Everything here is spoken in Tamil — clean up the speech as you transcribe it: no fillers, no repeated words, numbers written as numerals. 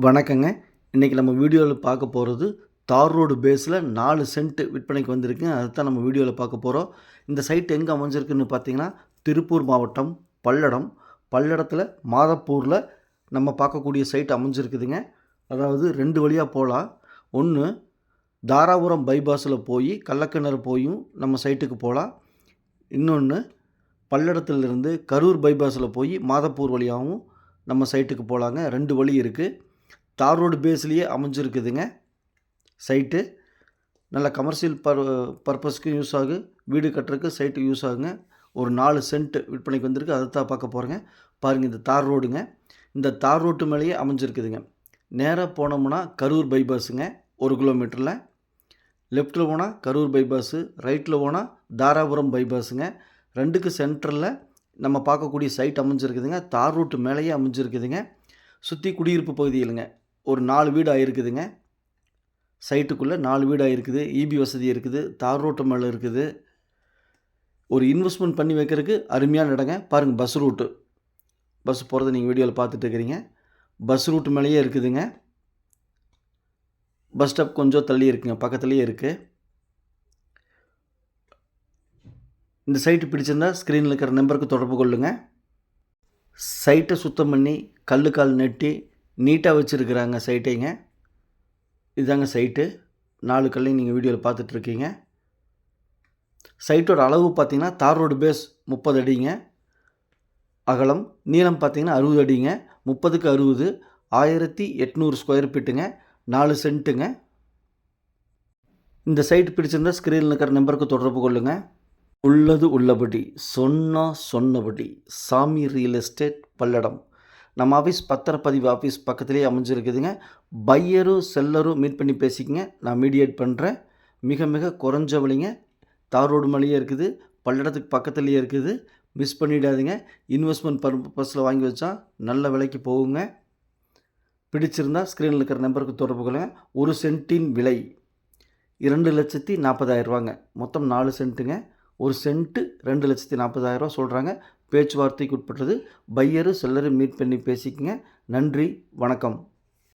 வணக்கங்க. இன்றைக்கி நம்ம வீடியோவில் பார்க்க போகிறது தார் ரோடு பேஸில் 4 சென்ட் விற்பனைக்கு வந்திருக்கு. அதைத்தான் நம்ம வீடியோவில் பார்க்க போகிறோம். இந்த சைட் எங்கே அமைஞ்சிருக்குன்னு பார்த்தீங்கன்னா, திருப்பூர் மாவட்டம் பல்லடம். பல்லடத்தில் மாதப்பூரில் நம்ம பார்க்கக்கூடிய சைட் அமைஞ்சிருக்குதுங்க. அதாவது 2 வழியாக போகலாம். ஒன்று தாராபுரம் பைபாஸில் போய் கள்ளக்கிணறு போயும் நம்ம சைட்டுக்கு போகலாம். இன்னொன்று பல்லடத்துலேருந்து கரூர் பைபாஸில் போய் மாதப்பூர் வழியாகவும் நம்ம சைட்டுக்கு போகலாங்க. 2 வழி இருக்குது. தார் ரோடு பேஸ்லேயே அமைஞ்சிருக்குதுங்க சைட்டு. நல்ல கமர்ஷியல் பர்பஸ்க்கு யூஸ் ஆகும், வீடு கட்டுறதுக்கு சைட்டு யூஸ் ஆகுங்க. ஒரு 4 சென்ட் விற்பனைக்கு வந்திருக்கு. அதை தான் பார்க்க போகிறேங்க. பாருங்கள், இந்த தார் ரோடுங்க. இந்த தார் ரோட்டு மேலேயே அமைஞ்சிருக்குதுங்க. நேராக போனோம்னா கரூர் பைபாஸுங்க 1 கிலோமீட்டரில். லெஃப்ட்டில் போனால் கரூர் பைபாஸு, ரைட்டில் போனால் தாராபுரம் பைபாஸுங்க. 2க்கு சென்டரில் நம்ம பார்க்கக்கூடிய சைட் அமைஞ்சிருக்குதுங்க. தார் ரோட்டு மேலேயே அமைஞ்சிருக்குதுங்க. சுற்றி குடியிருப்பு பகுதியிலுங்க ஒரு 4 வீடு ஆகிருக்குதுங்க. சைட்டுக்குள்ளே 4 வீடு ஆகிருக்குது. இபி வசதி இருக்குது. தார் ரோட்டு மேலே இருக்குது. ஒரு இன்வெஸ்ட்மெண்ட் பண்ணி வைக்கிறதுக்கு அருமையான இடங்க. பாருங்கள், பஸ் ரூட்டு, பஸ் போகிறத நீங்கள் வீடியோவில் பார்த்துட்டு இருக்கிறீங்க. பஸ் ரூட்டு மேலேயே இருக்குதுங்க. பஸ் ஸ்டாப் கொஞ்சம் தள்ளி இருக்குங்க, பக்கத்துலேயே இருக்குது. இந்த சைட்டு பிடிச்சிருந்தா ஸ்க்ரீனில் இருக்கிற நம்பருக்கு தொடர்பு கொள்ளுங்கள். சைட்டை சுத்தம் பண்ணி கல்லுக்கால் நெட்டி நீட்டாக வச்சுருக்குறாங்க சைட்டைங்க. இதுதாங்க சைட்டு. 4 கல்லையும் நீங்கள் வீடியோவில் பார்த்துட்ருக்கீங்க. சைட்டோட அளவு பார்த்திங்கன்னா தார் ரோடு பேஸ் 30 அடிங்க. அகலம் நீளம் பார்த்திங்கன்னா 60 அடிங்க. 30க்கு 60, 1800 ஸ்கொயர் ஃபீட்டுங்க. 4 சென்ட்டுங்க. இந்த சைட் பிடிச்சிருந்தா ஸ்க்ரீனில் இருக்கிற நம்பருக்கு தொடர்பு கொள்ளுங்கள். உள்ளது உள்ளபடி, சொன்னபடி. சாமி ரியல் எஸ்டேட் பல்லடம். நம்ம ஆஃபீஸ் பத்திரப்பதிவு ஆஃபீஸ் பக்கத்துலேயே அமைஞ்சிருக்குதுங்க. பையரும் செல்லரும் மீட் பண்ணி பேசிக்கங்க. நான் மீடியேட் பண்ணுறேன். மிக மிக குறைஞ்ச விலைங்க. தார் ரோடு மேலேயே இருக்குது. பல்லடத்துக்கு பக்கத்துலேயே இருக்குது. மிஸ் பண்ணிடாதீங்க. இன்வெஸ்ட்மெண்ட் பர்பஸில் வாங்கி வச்சா நல்ல விலைக்கு போகுங்க. பிடிச்சிருந்தால் ஸ்க்ரீனில் இருக்கிற நம்பருக்கு தொடர்பு கொள்ளுங்கள். 1 சென்ட்டின் விலை 2,40,000 மொத்தம் 4 சென்ட்டுங்க. 1 சென்ட்டு 2,40,000 சொல்கிறாங்க. பேச்சுவார்த்தைக்கு உட்பட்டது. பையரு செல்லரு மீட் பண்ணி பேசிக்கங்க. நன்றி, வணக்கம்.